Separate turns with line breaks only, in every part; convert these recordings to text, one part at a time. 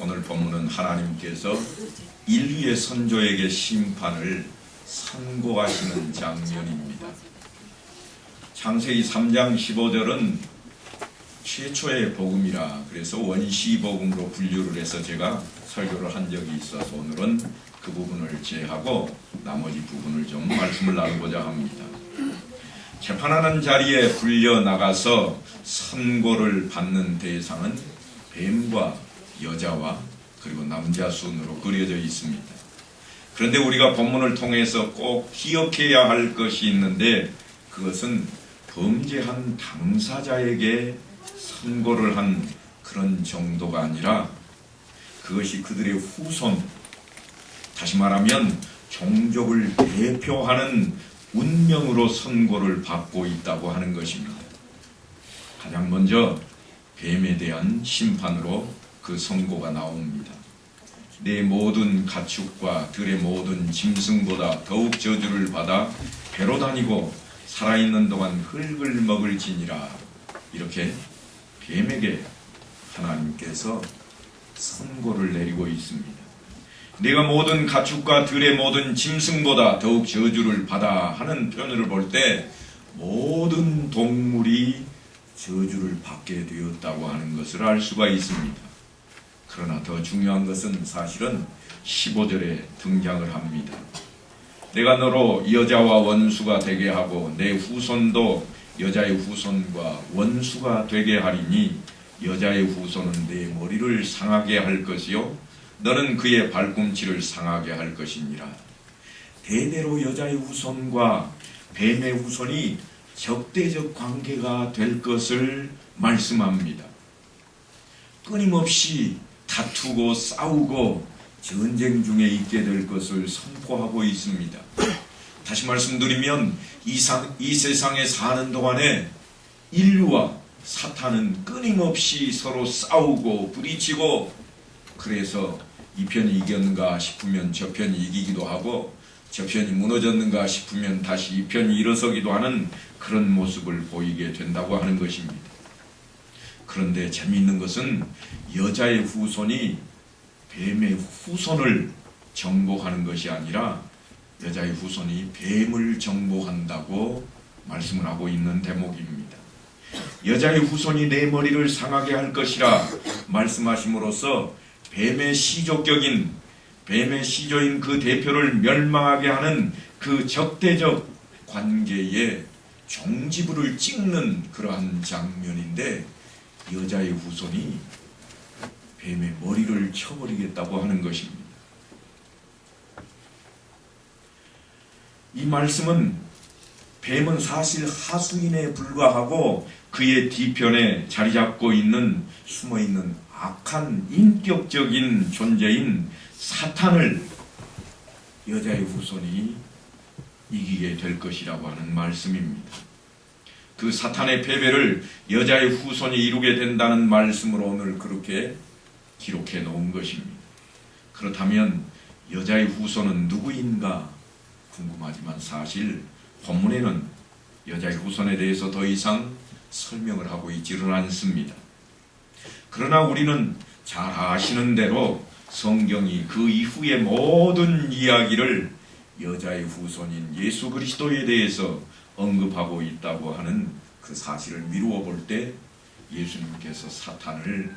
오늘 본문은 하나님께서 인류의 선조에게 심판을 선고하시는 장면입니다. 창세기 3장 15절은 최초의 복음이라 그래서 원시복음으로 분류를 해서 제가 설교를 한 적이 있어서 오늘은 그 부분을 제하고 나머지 부분을 좀 말씀을 나누고자 합니다. 재판하는 자리에 불려나가서 선고를 받는 대상은 뱀과 여자와 그리고 남자 순으로 그려져 있습니다. 그런데 우리가 본문을 통해서 꼭 기억해야 할 것이 있는데 그것은 범죄한 당사자에게 선고를 한 그런 정도가 아니라 그것이 그들의 후손, 다시 말하면 종족을 대표하는 운명으로 선고를 받고 있다고 하는 것입니다. 가장 먼저 뱀에 대한 심판으로 그 선고가 나옵니다. 내 모든 가축과 들의 모든 짐승보다 더욱 저주를 받아 배로 다니고 살아있는 동안 흙을 먹을지니라. 이렇게 뱀에게 하나님께서 선고를 내리고 있습니다. 내가 모든 가축과 들의 모든 짐승보다 더욱 저주를 받아 하는 표현을 볼 때 모든 동물이 저주를 받게 되었다고 하는 것을 알 수가 있습니다. 그러나 더 중요한 것은 사실은 15절에 등장을 합니다. 내가 너로 여자와 원수가 되게 하고 내 후손도 여자의 후손과 원수가 되게 하리니 여자의 후손은 내 머리를 상하게 할 것이요 너는 그의 발꿈치를 상하게 할 것이니라. 대대로 여자의 후손과 뱀의 후손이 적대적 관계가 될 것을 말씀합니다. 끊임없이 다투고 싸우고 전쟁 중에 있게 될 것을 선포하고 있습니다. 다시 말씀드리면 이 세상에 사는 동안에 인류와 사탄은 끊임없이 서로 싸우고 부딪히고 그래서 이 편이 이겼는가 싶으면 저 편이 이기기도 하고 저 편이 무너졌는가 싶으면 다시 이 편이 일어서기도 하는 그런 모습을 보이게 된다고 하는 것입니다. 그런데 재미있는 것은 여자의 후손이 뱀의 후손을 정복하는 것이 아니라 여자의 후손이 뱀을 정복한다고 말씀을 하고 있는 대목입니다. 여자의 후손이 내 머리를 상하게 할 것이라 말씀하심으로써 뱀의 시조인 그 대표를 멸망하게 하는 그 적대적 관계에 종지부를 찍는 그러한 장면인데 여자의 후손이 뱀의 머리를 쳐버리겠다고 하는 것입니다. 이 말씀은 뱀은 사실 하수인에 불과하고 그의 뒤편에 자리 잡고 있는 숨어있는 악한 인격적인 존재인 사탄을 여자의 후손이 이기게 될 것이라고 하는 말씀입니다. 그 사탄의 패배를 여자의 후손이 이루게 된다는 말씀으로 오늘 그렇게 기록해 놓은 것입니다. 그렇다면 여자의 후손은 누구인가 궁금하지만 사실 본문에는 여자의 후손에 대해서 더 이상 설명을 하고 있지는 않습니다. 그러나 우리는 잘 아시는 대로 성경이 그 이후의 모든 이야기를 여자의 후손인 예수 그리스도에 대해서 언급하고 있다고 하는 그 사실을 미루어 볼 때 예수님께서 사탄을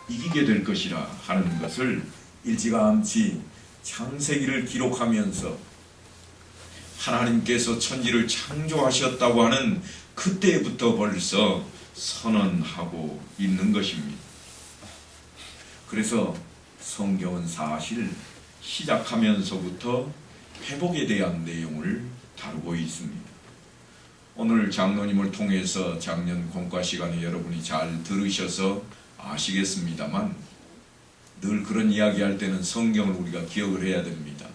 이기게 될 것이라 하는 것을 일찌감치 창세기를 기록하면서 하나님께서 천지를 창조하셨다고 하는 그때부터 벌써 선언하고 있는 것입니다. 그래서 성경은 사실 시작하면서부터 회복에 대한 내용을 다루고 있습니다. 오늘 장로님을 통해서 작년 공과 시간에 여러분이 잘 들으셔서 아시겠습니다만 늘 그런 이야기할 때는 성경을 우리가 기억을 해야 됩니다.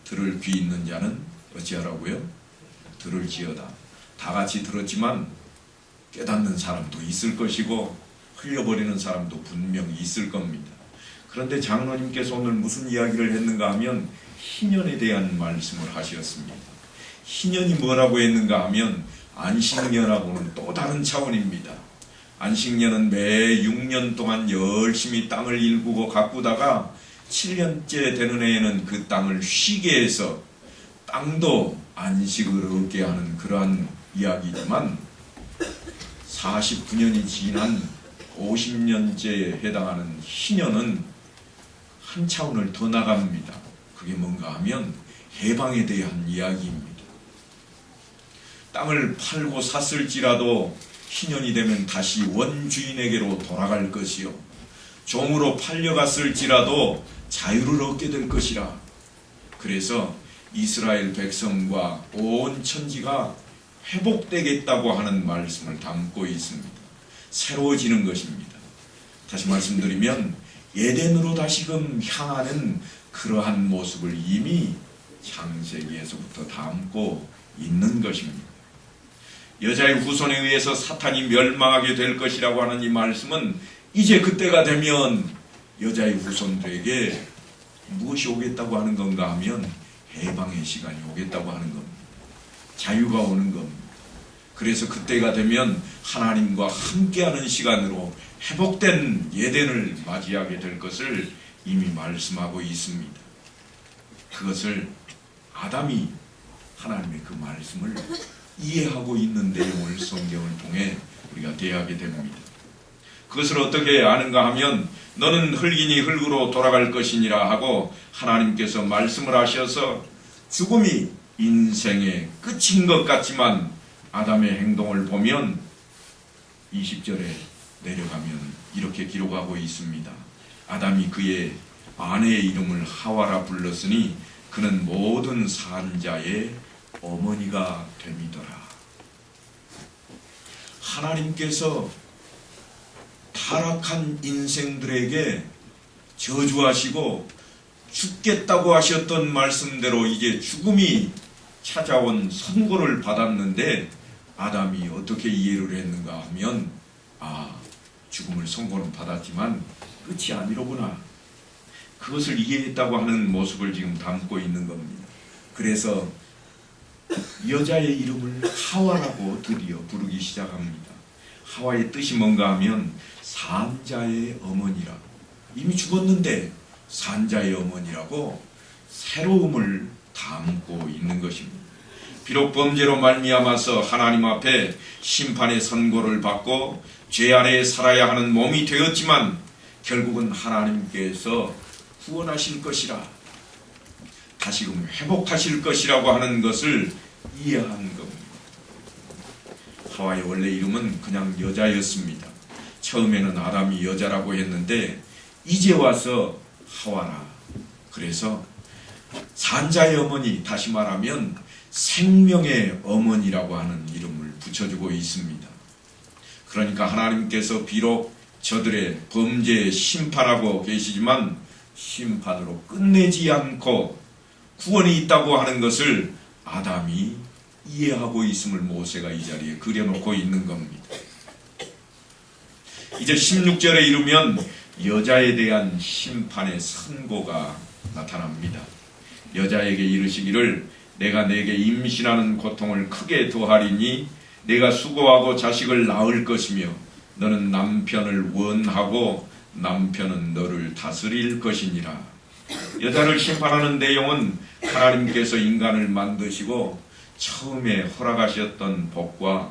들을 귀 있는 자는 어찌하라고요? 들을지어다. 다 같이 들었지만 깨닫는 사람도 있을 것이고 흘려버리는 사람도 분명히 있을 겁니다. 그런데 장로님께서 오늘 무슨 이야기를 했는가 하면 희년에 대한 말씀을 하셨습니다. 희년이 뭐라고 했는가 하면 안식년하고는 또 다른 차원입니다. 안식년은 매 6년 동안 열심히 땅을 일구고 가꾸다가 7년째 되는 해에는 그 땅을 쉬게 해서 땅도 안식을 얻게 하는 그러한 이야기지만 49년이 지난 50년째에 해당하는 희년은 한 차원을 더 나갑니다. 그게 뭔가 하면 해방에 대한 이야기입니다. 땅을 팔고 샀을지라도 희년이 되면 다시 원주인에게로 돌아갈 것이요, 종으로 팔려갔을지라도 자유를 얻게 될 것이라. 그래서 이스라엘 백성과 온 천지가 회복되겠다고 하는 말씀을 담고 있습니다. 새로워지는 것입니다. 다시 말씀드리면 에덴으로 다시금 향하는 그러한 모습을 이미 창세기에서부터 담고 있는 것입니다. 여자의 후손에 의해서 사탄이 멸망하게 될 것이라고 하는 이 말씀은 이제 그때가 되면 여자의 후손들에게 무엇이 오겠다고 하는 건가 하면 해방의 시간이 오겠다고 하는 겁니다. 자유가 오는 겁니다. 그래서 그때가 되면 하나님과 함께하는 시간으로 회복된 에덴을 맞이하게 될 것을 이미 말씀하고 있습니다. 그것을 아담이 하나님의 그 말씀을 이해하고 있는 내용을 성경을 통해 우리가 대하게 됩니다. 그것을 어떻게 아는가 하면 너는 흙이니 흙으로 돌아갈 것이니라 하고 하나님께서 말씀을 하셔서 죽음이 인생의 끝인 것 같지만 아담의 행동을 보면 20절에 내려가면 이렇게 기록하고 있습니다. 아담이 그의 아내의 이름을 하와라 불렀으니 그는 모든 산자의 어머니가 됨이더라. 하나님께서 타락한 인생들에게 저주하시고 죽겠다고 하셨던 말씀대로 이제 죽음이 찾아온 선고를 받았는데 아담이 어떻게 이해를 했는가 하면 죽음을 선고는 받았지만 끝이 아니로구나. 그것을 이해했다고 하는 모습을 지금 담고 있는 겁니다. 그래서 여자의 이름을 하와라고 드디어 부르기 시작합니다. 하와의 뜻이 뭔가 하면 산자의 어머니라. 이미 죽었는데 산자의 어머니라고 새로움을 담고 있는 것입니다. 비록 범죄로 말미암아서 하나님 앞에 심판의 선고를 받고 죄 아래에 살아야 하는 몸이 되었지만 결국은 하나님께서 구원하실 것이라, 다시금 회복하실 것이라고 하는 것을 이해한 겁니다. 하와의 원래 이름은 그냥 여자였습니다. 처음에는 아담이 여자라고 했는데 이제 와서 하와라. 그래서 산자의 어머니, 다시 말하면 생명의 어머니라고 하는 이름을 붙여주고 있습니다. 그러니까 하나님께서 비록 저들의 범죄에 심판하고 계시지만 심판으로 끝내지 않고 구원이 있다고 하는 것을 아담이 이해하고 있음을 모세가 이 자리에 그려놓고 있는 겁니다. 이제 16절에 이르면 여자에 대한 심판의 선고가 나타납니다. 여자에게 이르시기를 내가 내게 임신하는 고통을 크게 더하리니 내가 수고하고 자식을 낳을 것이며 너는 남편을 원하고 남편은 너를 다스릴 것이니라. 여자를 심판하는 내용은 하나님께서 인간을 만드시고 처음에 허락하셨던 복과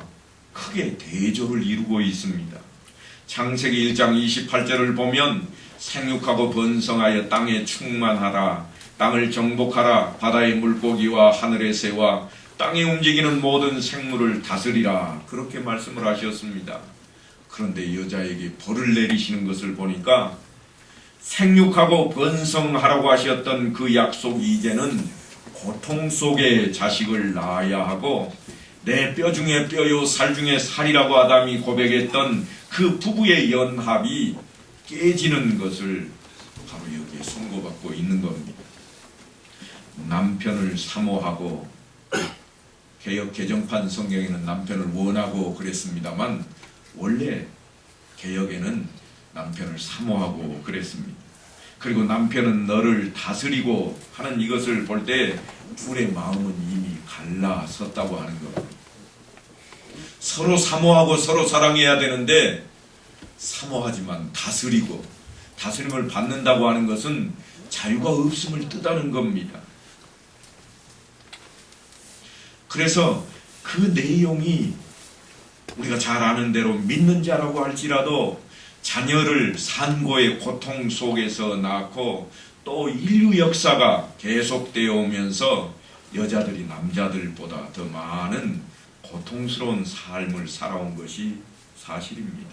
크게 대조를 이루고 있습니다. 창세기 1장 28절을 보면 생육하고 번성하여 땅에 충만하라, 땅을 정복하라, 바다의 물고기와 하늘의 새와 땅에 움직이는 모든 생물을 다스리라, 그렇게 말씀을 하셨습니다. 그런데 여자에게 벌을 내리시는 것을 보니까 생육하고 번성하라고 하셨던 그 약속이 이제는 고통 속에 자식을 낳아야 하고 내 뼈 중에 뼈요 살 중에 살이라고 아담이 고백했던 그 부부의 연합이 깨지는 것을 바로 여기에 선고받고 있는 겁니다. 남편을 사모하고, 개역 개정판 성경에는 남편을 원하고 그랬습니다만 원래 개역에는 남편을 사모하고 그랬습니다. 그리고 남편은 너를 다스리고 하는 이것을 볼 때 둘의 마음은 이미 갈라섰다고 하는 겁니다. 서로 사모하고 서로 사랑해야 되는데 사모하지만 다스리고, 다스림을 받는다고 하는 것은 자유가 없음을 뜻하는 겁니다. 그래서 그 내용이 우리가 잘 아는 대로 믿는 자라고 할지라도 자녀를 산고의 고통 속에서 낳고 또 인류 역사가 계속되어 오면서 여자들이 남자들보다 더 많은 고통스러운 삶을 살아온 것이 사실입니다.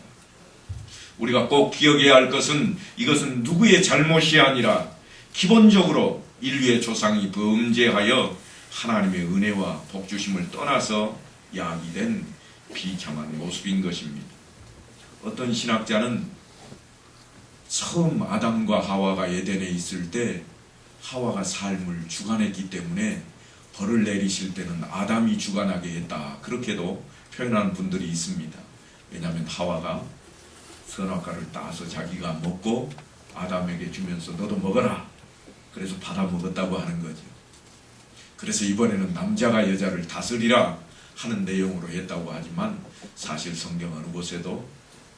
우리가 꼭 기억해야 할 것은 이것은 누구의 잘못이 아니라 기본적으로 인류의 조상이 범죄하여 하나님의 은혜와 복주심을 떠나서 야기된 비참한 모습인 것입니다. 어떤 신학자는 처음 아담과 하와가 에덴에 있을 때 하와가 삶을 주관했기 때문에 벌을 내리실 때는 아담이 주관하게 했다, 그렇게도 표현하는 분들이 있습니다. 왜냐하면 하와가 선악과를 따서 자기가 먹고 아담에게 주면서 너도 먹어라, 그래서 받아 먹었다고 하는 거죠. 그래서 이번에는 남자가 여자를 다스리라 하는 내용으로 했다고 하지만 사실 성경 어느 곳에도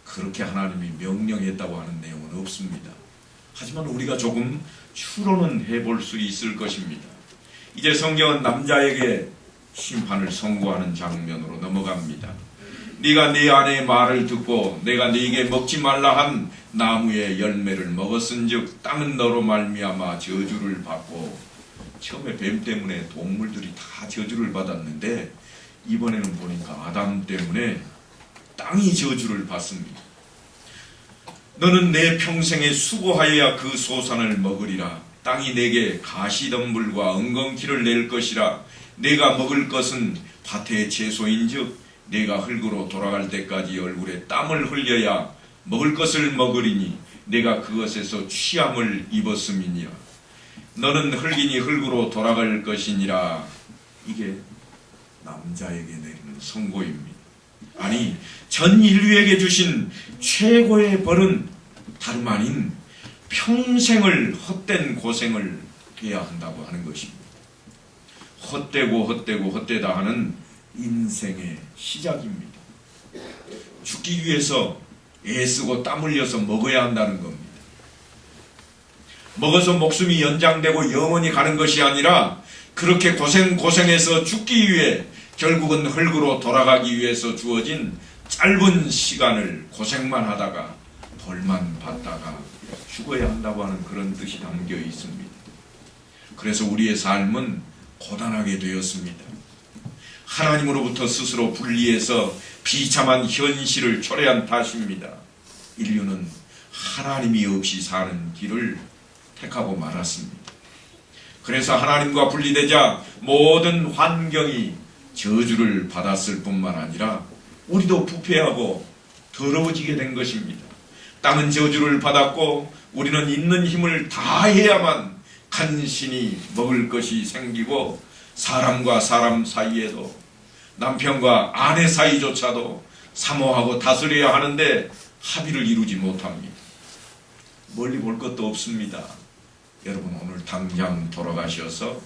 그렇게 하나님이 명령했다고 하는 내용은 없습니다. 하지만 우리가 조금 추론은 해볼 수 있을 것입니다. 이제 성경은 남자에게 심판을 선고하는 장면으로 넘어갑니다. 네가 네 아내의 말을 듣고 내가 네게 먹지 말라 한 나무의 열매를 먹었은즉 땅은 너로 말미암아 저주를 받고, 처음에 뱀 때문에 동물들이 다 저주를 받았는데 이번에는 보니까 아담 때문에 땅이 저주를 받습니다. 너는 내 평생에 수고하여야 그 소산을 먹으리라. 땅이 내게 가시덤불과 엉겅퀴를 낼 것이라. 내가 먹을 것은 밭의 채소인즉 내가 흙으로 돌아갈 때까지 얼굴에 땀을 흘려야 먹을 것을 먹으리니 내가 그것에서 취함을 입었음이니라. 너는 흙이니 흙으로 돌아갈 것이니라. 이게 남자에게 내리는 선고입니다. 아니, 전 인류에게 주신 최고의 벌은 다름 아닌 평생을 헛된 고생을 해야 한다고 하는 것입니다. 헛되다 하는 인생의 시작입니다. 죽기 위해서 애쓰고 땀 흘려서 먹어야 한다는 겁니다. 먹어서 목숨이 연장되고 영원히 가는 것이 아니라 그렇게 고생해서 죽기 위해 결국은 흙으로 돌아가기 위해서 주어진 짧은 시간을 고생만 하다가 벌만 받다가 죽어야 한다고 하는 그런 뜻이 담겨 있습니다. 그래서 우리의 삶은 고단하게 되었습니다. 하나님으로부터 스스로 분리해서 비참한 현실을 초래한 탓입니다. 인류는 하나님이 없이 사는 길을 택하고 말았습니다. 그래서 하나님과 분리되자 모든 환경이 저주를 받았을 뿐만 아니라 우리도 부패하고 더러워지게 된 것입니다. 땅은 저주를 받았고 우리는 있는 힘을 다해야만 간신히 먹을 것이 생기고, 사람과 사람 사이에도 남편과 아내 사이조차도 사모하고 다스려야 하는데 합의를 이루지 못합니다. 멀리 볼 것도 없습니다. 여러분, 오늘 당장 돌아가셔서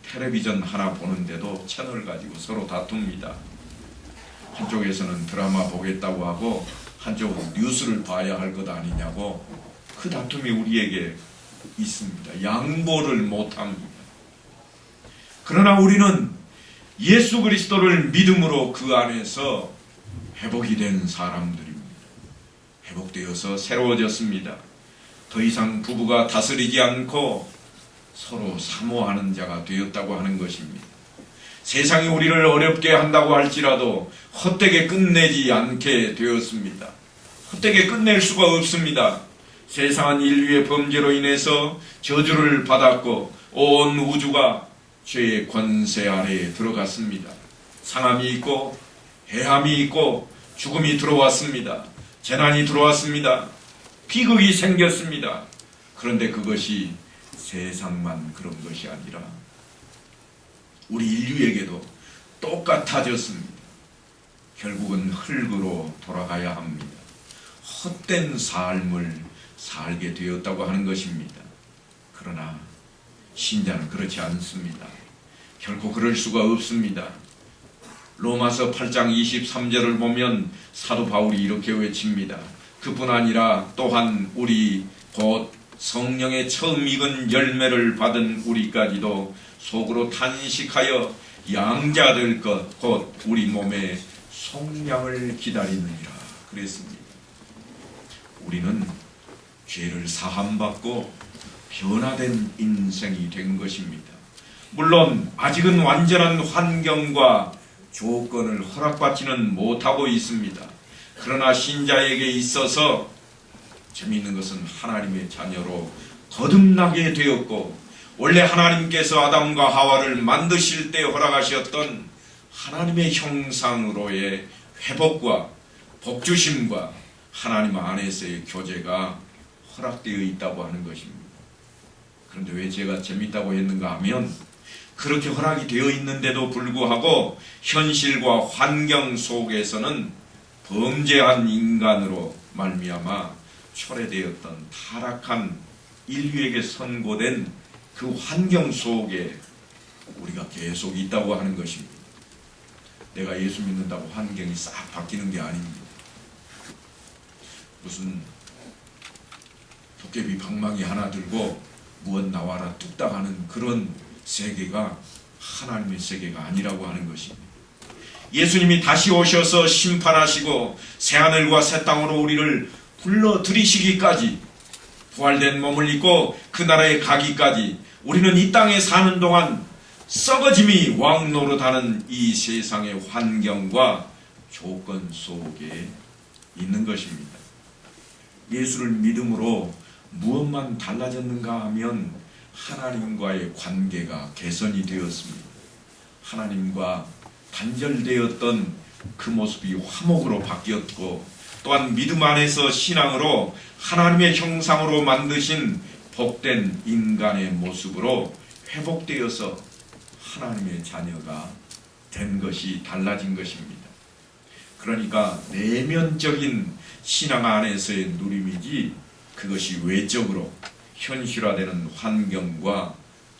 텔레비전 하나 보는데도 채널 가지고 서로 다툽니다. 한쪽에서는 드라마 보겠다고 하고 한쪽은 뉴스를 봐야 할 것 아니냐고 그 다툼이 우리에게 있습니다. 양보를 못합니다. 그러나 우리는 예수 그리스도를 믿음으로 그 안에서 회복이 된 사람들입니다. 회복되어서 새로워졌습니다. 더 이상 부부가 다스리지 않고 서로 사모하는 자가 되었다고 하는 것입니다. 세상이 우리를 어렵게 한다고 할지라도 헛되게 끝내지 않게 되었습니다. 헛되게 끝낼 수가 없습니다. 세상은 인류의 범죄로 인해서 저주를 받았고 온 우주가 죄의 권세 아래에 들어갔습니다. 상함이 있고 해함이 있고 죽음이 들어왔습니다. 재난이 들어왔습니다. 비극이 생겼습니다. 그런데 그것이 세상만 그런 것이 아니라 우리 인류에게도 똑같아졌습니다. 결국은 흙으로 돌아가야 합니다. 헛된 삶을 살게 되었다고 하는 것입니다. 그러나 신자는 그렇지 않습니다. 결코 그럴 수가 없습니다. 로마서 8장 23절을 보면 사도 바울이 이렇게 외칩니다. 그뿐 아니라 또한 우리 곧 성령의 처음 익은 열매를 받은 우리까지도 속으로 탄식하여 양자될 것 곧 우리 몸의 속량을 기다리느니라 그랬습니다. 우리는 죄를 사함받고 변화된 인생이 된 것입니다. 물론 아직은 완전한 환경과 조건을 허락받지는 못하고 있습니다. 그러나 신자에게 있어서 재미있는 것은 하나님의 자녀로 거듭나게 되었고, 원래 하나님께서 아담과 하와를 만드실 때 허락하셨던 하나님의 형상으로의 회복과 복주심과 하나님 안에서의 교제가 허락되어 있다고 하는 것입니다. 그런데 왜 제가 재밌다고 했는가 하면, 그렇게 허락이 되어 있는데도 불구하고 현실과 환경 속에서는 범죄한 인간으로 말미암아 초래되었던 타락한 인류에게 선고된 그 환경 속에 우리가 계속 있다고 하는 것입니다. 내가 예수 믿는다고 환경이 싹 바뀌는 게 아닙니다. 무슨 도깨비 방망이 하나 들고 무엇 나와라 뚝딱 하는 그런 세계가 하나님의 세계가 아니라고 하는 것입니다. 예수님이 다시 오셔서 심판하시고 새하늘과 새 땅으로 우리를 불러들이시기까지, 부활된 몸을 입고 그 나라에 가기까지 우리는 이 땅에 사는 동안 썩어짐이 왕노릇하는 이 세상의 환경과 조건 속에 있는 것입니다. 예수를 믿음으로 무엇만 달라졌는가 하면 하나님과의 관계가 개선이 되었습니다. 하나님과 단절되었던 그 모습이 화목으로 바뀌었고, 또한 믿음 안에서 신앙으로 하나님의 형상으로 만드신 복된 인간의 모습으로 회복되어서 하나님의 자녀가 된 것이 달라진 것입니다. 그러니까 내면적인 신앙 안에서의 누림이지 그것이 외적으로 현실화되는 환경과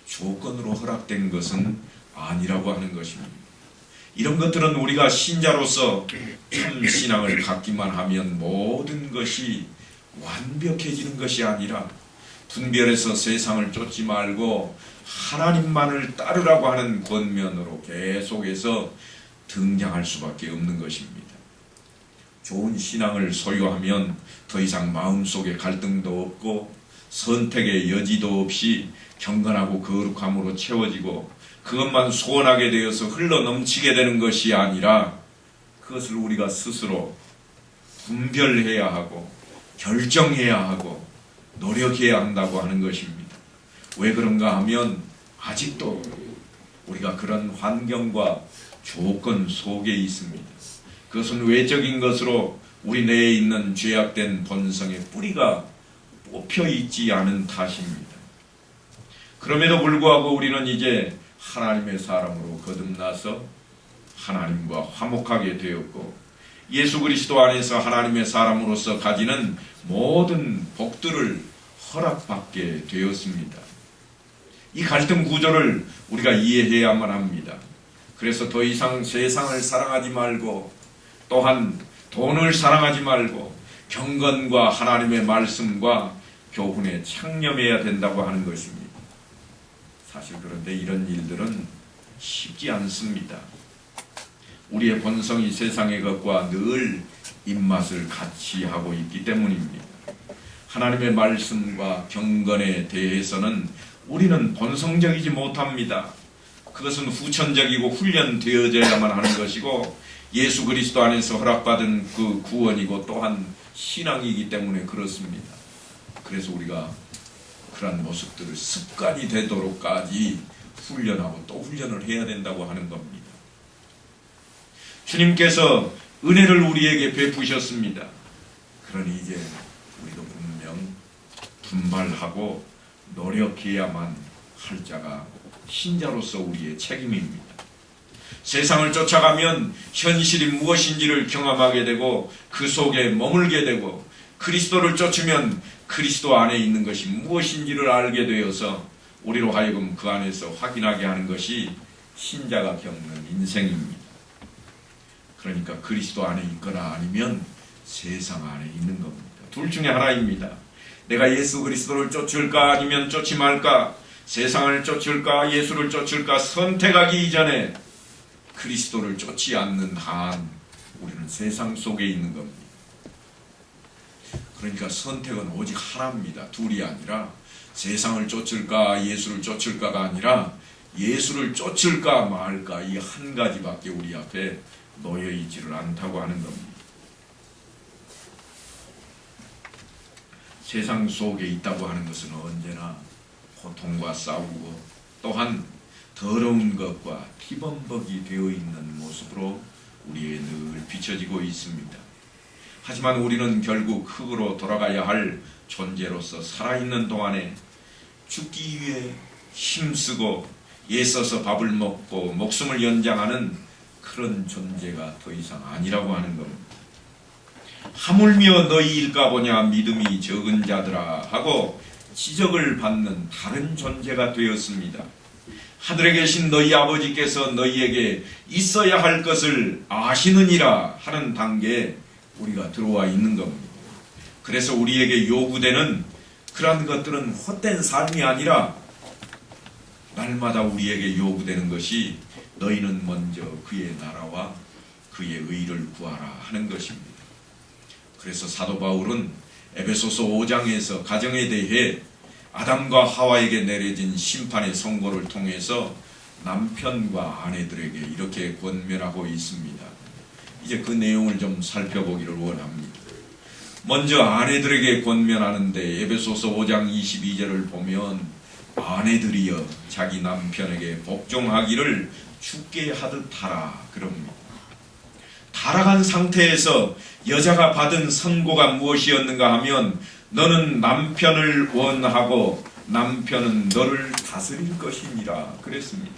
조건으로 허락된 것은 아니라고 하는 것입니다. 이런 것들은 우리가 신자로서 참 신앙을 갖기만 하면 모든 것이 완벽해지는 것이 아니라 분별해서 세상을 쫓지 말고 하나님만을 따르라고 하는 권면으로 계속해서 등장할 수밖에 없는 것입니다. 좋은 신앙을 소유하면 더 이상 마음속에 갈등도 없고 선택의 여지도 없이 경건하고 거룩함으로 채워지고, 그것만 소원하게 되어서 흘러넘치게 되는 것이 아니라 그것을 우리가 스스로 분별해야 하고 결정해야 하고 노력해야 한다고 하는 것입니다. 왜 그런가 하면 아직도 우리가 그런 환경과 조건 속에 있습니다. 그것은 외적인 것으로 우리 내에 있는 죄악된 본성의 뿌리가 뽑혀 있지 않은 탓입니다. 그럼에도 불구하고 우리는 이제 하나님의 사람으로 거듭나서 하나님과 화목하게 되었고, 예수 그리스도 안에서 하나님의 사람으로서 가지는 모든 복들을 허락받게 되었습니다. 이 갈등 구조를 우리가 이해해야만 합니다. 그래서 더 이상 세상을 사랑하지 말고, 또한 돈을 사랑하지 말고 경건과 하나님의 말씀과 교훈에 창념해야 된다고 하는 것입니다. 사실 그런데 이런 일들은 쉽지 않습니다. 우리의 본성이 세상의 것과 늘 입맛을 같이 하고 있기 때문입니다. 하나님의 말씀과 경건에 대해서는 우리는 본성적이지 못합니다. 그것은 후천적이고 훈련되어져야만 하는 것이고, 예수 그리스도 안에서 허락받은 그 구원이고 또한 신앙이기 때문에 그렇습니다. 그래서 우리가 그런 모습들을 습관이 되도록까지 훈련하고 또 훈련을 해야 된다고 하는 겁니다. 주님께서 은혜를 우리에게 베푸셨습니다. 그러니 이제 우리도 분명 분발하고 노력해야만 할 자가 신자로서 우리의 책임입니다. 세상을 쫓아가면 현실이 무엇인지를 경험하게 되고 그 속에 머물게 되고, 그리스도를 쫓으면 그리스도 안에 있는 것이 무엇인지를 알게 되어서 우리로 하여금 그 안에서 확인하게 하는 것이 신자가 겪는 인생입니다. 그러니까 그리스도 안에 있거나 아니면 세상 안에 있는 겁니다. 둘 중에 하나입니다. 내가 예수 그리스도를 쫓을까 아니면 쫓지 말까, 세상을 쫓을까 예수를 쫓을까 선택하기 이전에 그리스도를 쫓지 않는 한 우리는 세상 속에 있는 겁니다. 그러니까 선택은 오직 하나입니다. 둘이 아니라 세상을 쫓을까 예수를 쫓을까가 아니라 예수를 쫓을까 말까 이 한 가지밖에 우리 앞에 놓여 있지를 않다고 하는 겁니다. 세상 속에 있다고 하는 것은 언제나 고통과 싸우고 또한 더러운 것과 피범벅이 되어 있는 모습으로 우리에게 늘 비춰지고 있습니다. 하지만 우리는 결국 흙으로 돌아가야 할 존재로서 살아있는 동안에 죽기 위해 힘쓰고 애써서 밥을 먹고 목숨을 연장하는 그런 존재가 더 이상 아니라고 하는 겁니다. 하물며 너희일까 보냐 믿음이 적은 자들아 하고 지적을 받는 다른 존재가 되었습니다. 하늘에 계신 너희 아버지께서 너희에게 있어야 할 것을 아시느니라 하는 단계에 우리가 들어와 있는 겁니다. 그래서 우리에게 요구되는 그러한 것들은 헛된 삶이 아니라 날마다 우리에게 요구되는 것이 너희는 먼저 그의 나라와 그의 의를 구하라 하는 것입니다. 그래서 사도 바울은 에베소서 5장에서 가정에 대해 아담과 하와에게 내려진 심판의 선고를 통해서 남편과 아내들에게 이렇게 권면하고 있습니다. 이제 그 내용을 좀 살펴보기를 원합니다. 먼저 아내들에게 권면하는데 에베소서 5장 22절을 보면 아내들이여 자기 남편에게 복종하기를 주께 하듯 하라 그럽니다. 타락한 상태에서 여자가 받은 선고가 무엇이었는가 하면 너는 남편을 원하고 남편은 너를 다스릴 것이니라 그랬습니다.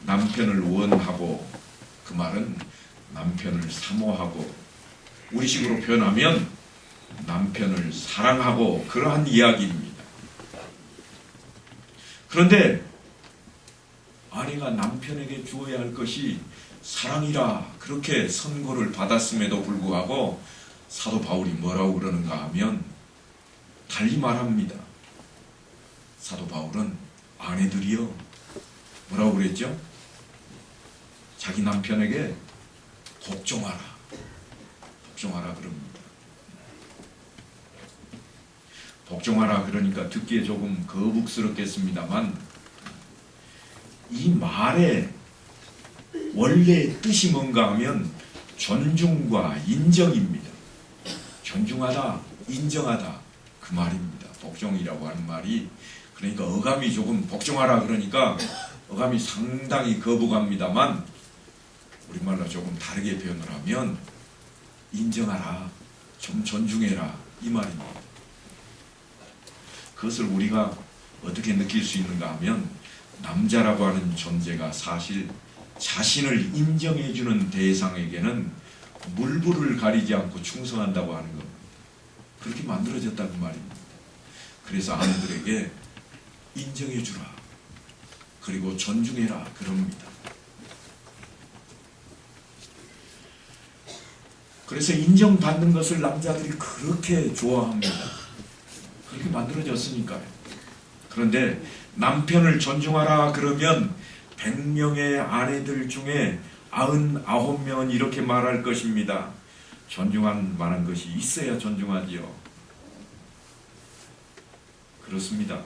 남편을 원하고 그 말은 남편을 사모하고 우리식으로 표현하면 남편을 사랑하고 그러한 이야기입니다. 그런데 아내가 남편에게 주어야 할 것이 사랑이라 그렇게 선고를 받았음에도 불구하고 사도 바울이 뭐라고 그러는가 하면 달리 말합니다. 사도 바울은 아내들이여 뭐라고 그랬죠? 자기 남편에게 복종하라. 복종하라 그럽니다. 복종하라 그러니까 듣기에 조금 거북스럽겠습니다만 이 말의 원래 뜻이 뭔가 하면 존중과 인정입니다. 존중하다, 인정하다 그 말입니다. 복종이라고 하는 말이 그러니까 어감이 조금 복종하라 그러니까 어감이 상당히 거북합니다만 우리말로 조금 다르게 표현을 하면 인정하라, 좀 존중해라 이 말입니다. 그것을 우리가 어떻게 느낄 수 있는가 하면 남자라고 하는 존재가 사실 자신을 인정해주는 대상에게는 물불을 가리지 않고 충성한다고 하는 겁니다. 그렇게 만들어졌다는 말입니다. 그래서 아내들에게 인정해주라 그리고 존중해라 그럽니다. 그래서 인정받는 것을 남자들이 그렇게 좋아합니다. 그렇게 만들어졌으니까요. 그런데 남편을 존중하라 그러면 100명의 아내들 중에 99명은 이렇게 말할 것입니다. 존중할 만한 것이 있어야 존중하지요. 그렇습니다.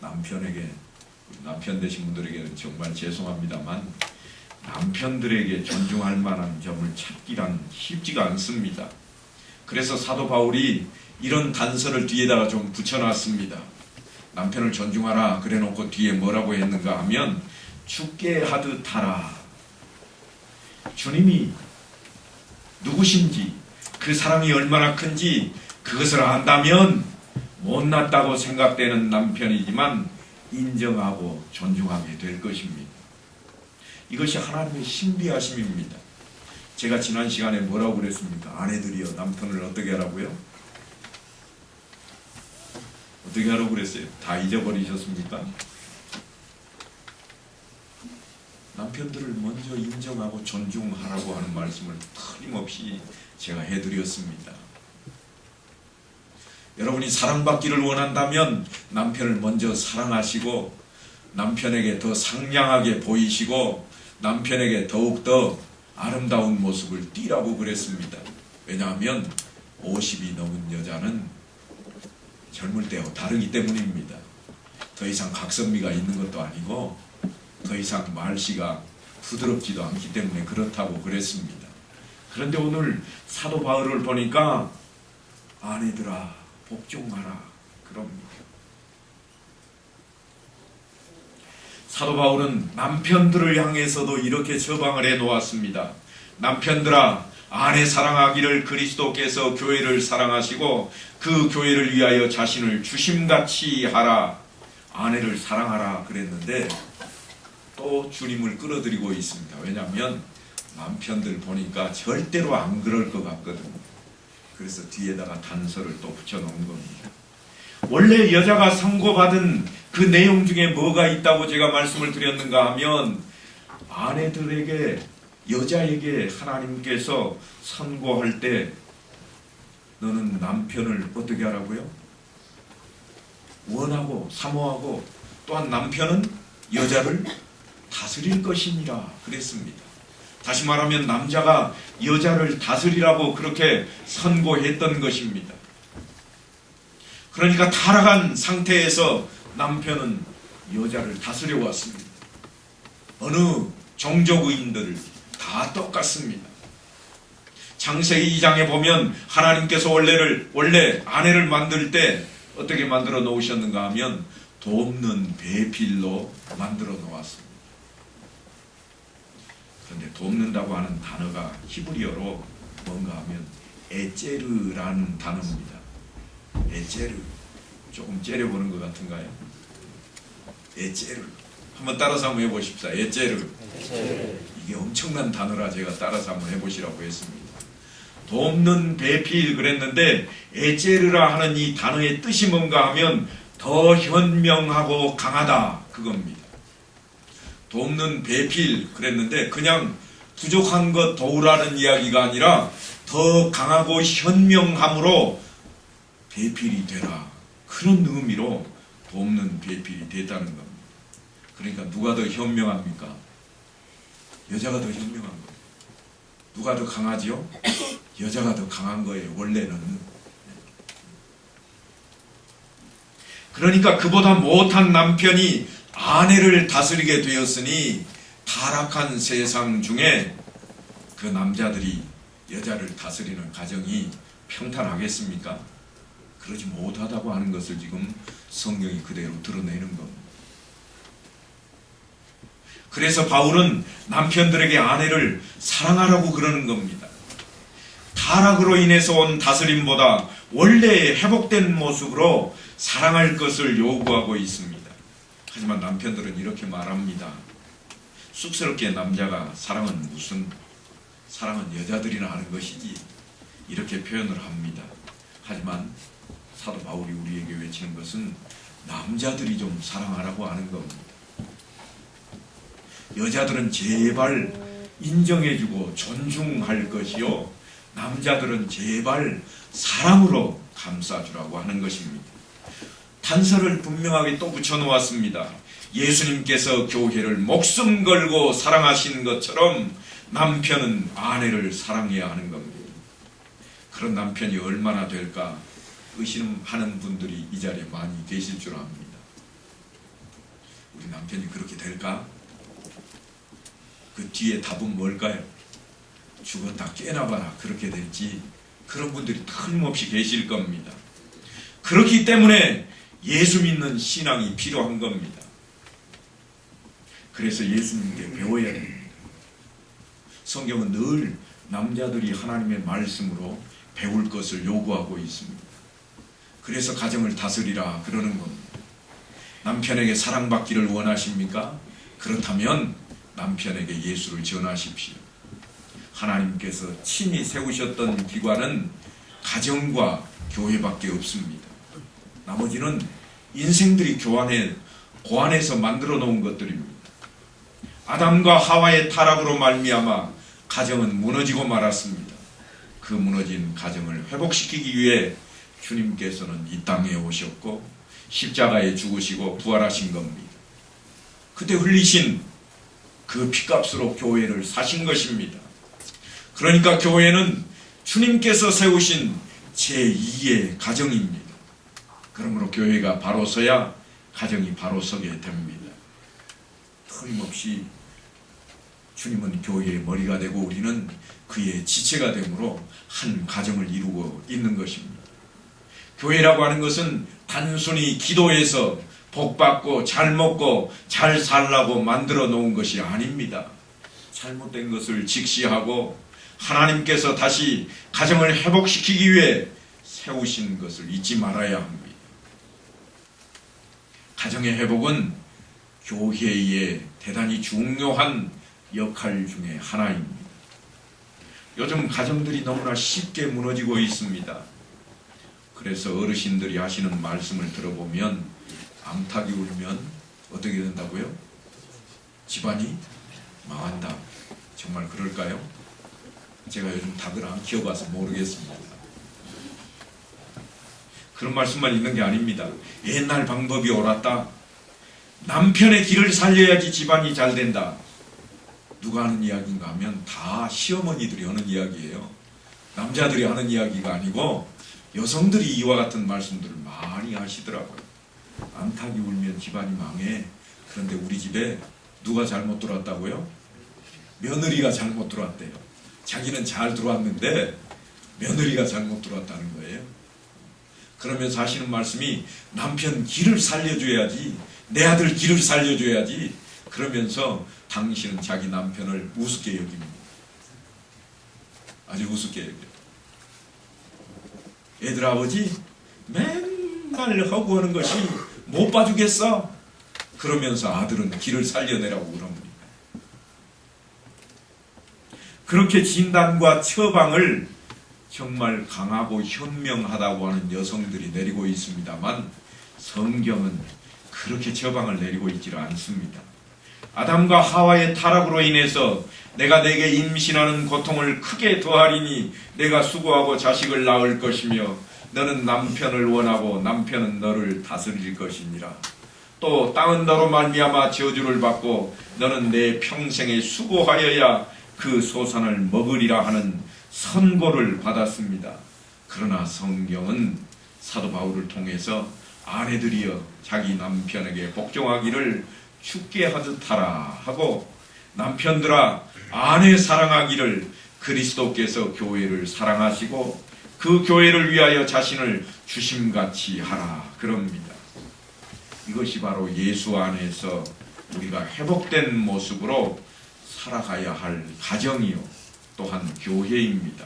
남편 되신 분들에게는 정말 죄송합니다만 남편들에게 존중할 만한 점을 찾기란 쉽지가 않습니다. 그래서 사도 바울이 이런 단서를 뒤에다가 좀 붙여놨습니다. 남편을 존중하라 그래놓고 뒤에 뭐라고 했는가 하면 주께 하듯 하라. 주님이 누구신지 그 사랑이 얼마나 큰지 그것을 안다면 못났다고 생각되는 남편이지만 인정하고 존중하게 될 것입니다. 이것이 하나님의 신비하심입니다. 제가 지난 시간에 뭐라고 그랬습니까? 아내들이여 남편을 어떻게 하라고요? 어떻게 하라고 그랬어요? 다 잊어버리셨습니까? 남편들을 먼저 인정하고 존중하라고 하는 말씀을 틀림없이 제가 해드렸습니다. 여러분이 사랑받기를 원한다면 남편을 먼저 사랑하시고 남편에게 더 상냥하게 보이시고 남편에게 더욱더 아름다운 모습을 띠라고 그랬습니다. 왜냐하면 50이 넘은 여자는 젊을 때와 다르기 때문입니다. 더 이상 각선미가 있는 것도 아니고 더 이상 말씨가 부드럽지도 않기 때문에 그렇다고 그랬습니다. 그런데 오늘 사도 바울을 보니까 아내들아 복종하라 그럽니다. 사도 바울은 남편들을 향해서도 이렇게 처방을 해 놓았습니다. 남편들아 아내 사랑하기를 그리스도께서 교회를 사랑하시고 그 교회를 위하여 자신을 주심같이 하라. 아내를 사랑하라 그랬는데 또 주님을 끌어들이고 있습니다. 왜냐하면 남편들 보니까 절대로 안 그럴 것 같거든요. 그래서 뒤에다가 단서를 또 붙여놓은 겁니다. 원래 여자가 선고받은 그 내용 중에 뭐가 있다고 제가 말씀을 드렸는가 하면 아내들에게 여자에게 하나님께서 선고할 때 너는 남편을 어떻게 하라고요? 원하고 사모하고 또한 남편은 여자를 다스릴 것이니라 그랬습니다. 다시 말하면 남자가 여자를 다스리라고 그렇게 선고했던 것입니다. 그러니까 타락한 상태에서 남편은 여자를 다스려 왔습니다. 어느 종족의인들 다 똑같습니다. 창세기 2장에 보면 하나님께서 원래 아내를 만들 때 어떻게 만들어 놓으셨는가 하면 돕는 배필로 만들어 놓았습니다. 그런데 돕는다고 하는 단어가 히브리어로 뭔가 하면 에제르라는 단어입니다. 에제르. 조금 째려보는 것 같은가요? 에제르. 한번 따라서 한번 해보십시오. 에제르. 이게 엄청난 단어라 제가 따라서 한번 해보시라고 했습니다. 돕는 배필 그랬는데 에제르라 하는 이 단어의 뜻이 뭔가 하면 더 현명하고 강하다 그겁니다. 돕는 배필 그랬는데 그냥 부족한 것 도우라는 이야기가 아니라 더 강하고 현명함으로 배필이 되라 그런 의미로 돕는 배필이 됐다는 겁니다. 그러니까 누가 더 현명합니까? 여자가 더 현명한 거예요. 누가 더 강하지요? 여자가 더 강한 거예요. 원래는. 그러니까 그보다 못한 남편이 아내를 다스리게 되었으니 타락한 세상 중에 그 남자들이 여자를 다스리는 가정이 평탄하겠습니까? 그러지 못하다고 하는 것을 지금 성경이 그대로 드러내는 겁니다. 그래서 바울은 남편들에게 아내를 사랑하라고 그러는 겁니다. 타락으로 인해서 온 다스림보다 원래 회복된 모습으로 사랑할 것을 요구하고 있습니다. 하지만 남편들은 이렇게 말합니다. 쑥스럽게 남자가 사랑은 무슨 사랑은 여자들이나 하는 것이지 이렇게 표현을 합니다. 하지만 사도 바울이 우리에게 외치는 것은 남자들이 좀 사랑하라고 하는 겁니다. 여자들은 제발 인정해주고 존중할 것이요 남자들은 제발 사랑으로 감싸주라고 하는 것입니다. 단서를 분명하게 또 붙여놓았습니다. 예수님께서 교회를 목숨 걸고 사랑하신 것처럼 남편은 아내를 사랑해야 하는 겁니다. 그런 남편이 얼마나 될까 의심하는 분들이 이 자리에 많이 계실 줄 압니다. 우리 남편이 그렇게 될까? 그 뒤에 답은 뭘까요? 죽었다 깨나봐라 그렇게 될지 그런 분들이 틀림없이 계실 겁니다. 그렇기 때문에 예수 믿는 신앙이 필요한 겁니다. 그래서 예수님께 배워야 됩니다. 성경은 늘 남자들이 하나님의 말씀으로 배울 것을 요구하고 있습니다. 그래서 가정을 다스리라 그러는 겁니다. 남편에게 사랑받기를 원하십니까? 그렇다면 남편에게 예수를 전하십시오. 하나님께서 친히 세우셨던 기관은 가정과 교회밖에 없습니다. 나머지는 인생들이 고안해서 만들어 놓은 것들입니다. 아담과 하와의 타락으로 말미암아 가정은 무너지고 말았습니다. 그 무너진 가정을 회복시키기 위해 주님께서는 이 땅에 오셨고 십자가에 죽으시고 부활하신 겁니다. 그때 흘리신 그 피값으로 교회를 사신 것입니다. 그러니까 교회는 주님께서 세우신 제2의 가정입니다. 그러므로 교회가 바로 서야 가정이 바로 서게 됩니다. 틀림없이 주님은 교회의 머리가 되고 우리는 그의 지체가 되므로 한 가정을 이루고 있는 것입니다. 교회라고 하는 것은 단순히 기도해서 복받고 잘 먹고 잘 살라고 만들어 놓은 것이 아닙니다. 잘못된 것을 직시하고 하나님께서 다시 가정을 회복시키기 위해 세우신 것을 잊지 말아야 합니다. 가정의 회복은 교회의 대단히 중요한 역할 중에 하나입니다. 요즘 가정들이 너무나 쉽게 무너지고 있습니다. 그래서 어르신들이 하시는 말씀을 들어보면 암탉이 울면 어떻게 된다고요? 집안이 망한다. 정말 그럴까요? 제가 요즘 닭을 안 키워봐서 모르겠습니다. 그런 말씀만 있는 게 아닙니다. 옛날 방법이 옳았다. 남편의 길을 살려야지 집안이 잘 된다. 누가 하는 이야기인가 하면 다 시어머니들이 하는 이야기예요. 남자들이 하는 이야기가 아니고 여성들이 이와 같은 말씀들을 많이 하시더라고요. 암탉이 울면 집안이 망해. 그런데 우리 집에 누가 잘못 들어왔다고요? 며느리가 잘못 들어왔대요. 자기는 잘 들어왔는데 며느리가 잘못 들어왔다는 거예요. 그러면서 하시는 말씀이 남편 길을 살려줘야지, 내 아들 길을 살려줘야지. 그러면서 당신은 자기 남편을 우습게 여깁니다. 아주 우습게 여겨요. 애들 아버지 맨날 허구하는 것이 못 봐주겠어? 그러면서 아들은 길을 살려내라고 그럽니다. 그렇게 진단과 처방을 정말 강하고 현명하다고 하는 여성들이 내리고 있습니다만 성경은 그렇게 처방을 내리고 있지를 않습니다. 아담과 하와의 타락으로 인해서 내가 내게 임신하는 고통을 크게 더하리니 내가 수고하고 자식을 낳을 것이며 너는 남편을 원하고 남편은 너를 다스릴 것이니라. 또 땅은 너로 말미암아 저주를 받고 너는 내 평생에 수고하여야 그 소산을 먹으리라 하는 선고를 받았습니다. 그러나 성경은 사도 바울을 통해서 아내들이여 자기 남편에게 복종하기를 죽게 하듯 하라 하고 남편들아 아내 사랑하기를 그리스도께서 교회를 사랑하시고 그 교회를 위하여 자신을 주심같이 하라 그럽니다. 이것이 바로 예수 안에서 우리가 회복된 모습으로 살아가야 할 가정이요 또한 교회입니다.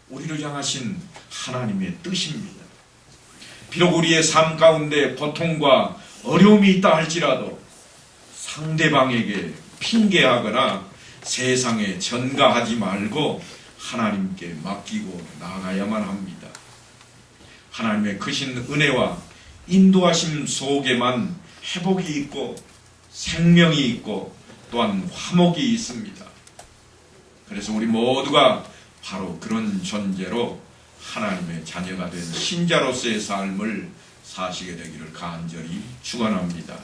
우리를 향하신 하나님의 뜻입니다. 비록 우리의 삶 가운데 고통과 어려움이 있다 할지라도 상대방에게 핑계하거나 세상에 전가하지 말고 하나님께 맡기고 나아가야만 합니다. 하나님의 크신 은혜와 인도하심 속에만 회복이 있고 생명이 있고 또한 화목이 있습니다. 그래서 우리 모두가 바로 그런 존재로 하나님의 자녀가 된 신자로서의 삶을 사시게 되기를 간절히 축원합니다.